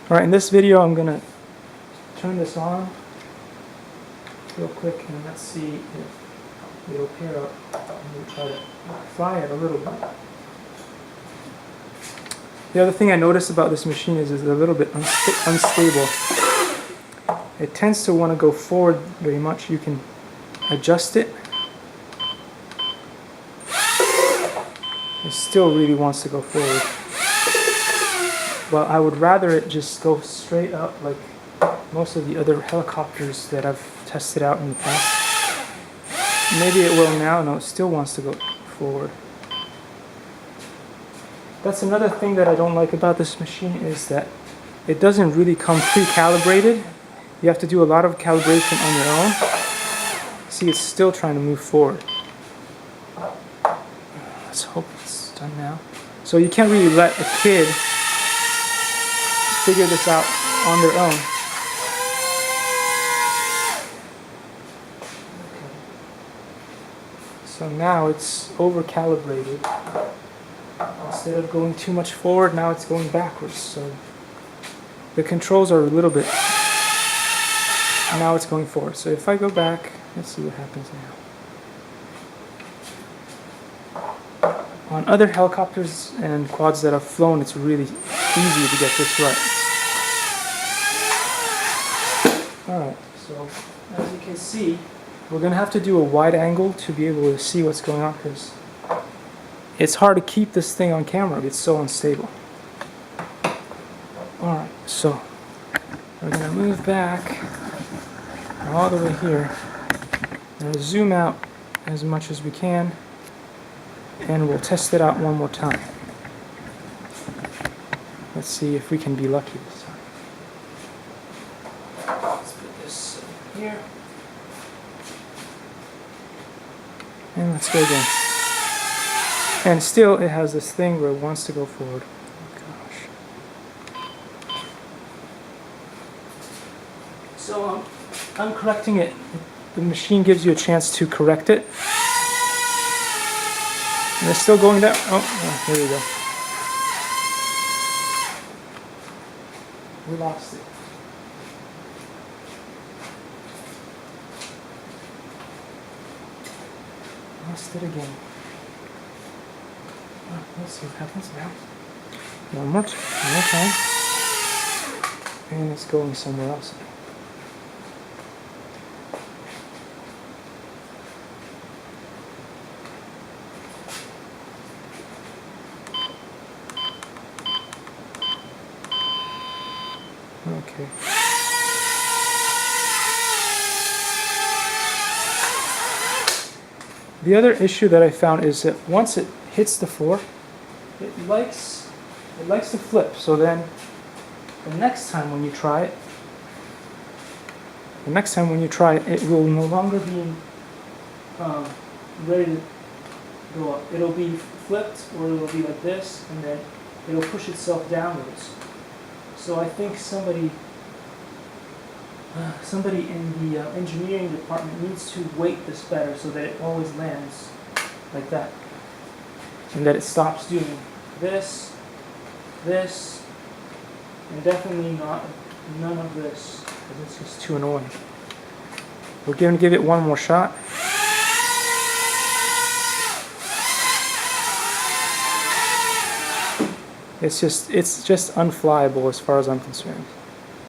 Alright, in this video I'm going to turn this on real quick and let's see if it'll pair up. I'm going to try to fry it a little bit. The other thing I noticed about this machine is it's a little bit unstable. It tends to want to go forward very much. You can adjust it. It still really wants to go forward. Well, I would rather it just go straight up like most of the other helicopters that I've tested out in the past. Maybe it will now. No, it still wants to go forward. That's another thing that I don't like about this machine is that it doesn't really come pre-calibrated. You have to do a lot of calibration on your own. See, it's still trying to move forward. Let's hope it's done now. So you can't really let a kid figure this out on their own. So now it's over calibrated. Instead of going too much forward, now it's going backwards. So the controls are a little bit, now it's going forward. So if I go back, let's see what happens now. On other helicopters and quads that I've flown, it's really easy to get this right. Alright, so as you can see, we're going to have to do a wide angle to be able to see what's going on because it's hard to keep this thing on camera. It's so unstable. Alright, so we're going to move back all the way here. We're going to zoom out as much as we can and we'll test it out one more time. Let's see if we can be lucky this time. Let's put this here. And let's go again. And still it has this thing where it wants to go forward. Oh, gosh. So I'm correcting it. The machine gives you a chance to correct it. And it's still going down. Oh, here we go. We lost it. Lost it again. Let's see what happens now. One more time. And it's going somewhere else. Okay. The other issue that I found is that once it hits the floor, it likes to flip. So then, the next time when you try it, it will no longer be ready to go up. It'll be flipped, or it'll be like this, and then it'll push itself downwards. So I think somebody in the engineering department needs to weight this better so that it always lands like that. And that it stops doing this, and definitely none of this, because it's just too annoying. We're going to give it one more shot. It's just unflyable as far as I'm concerned.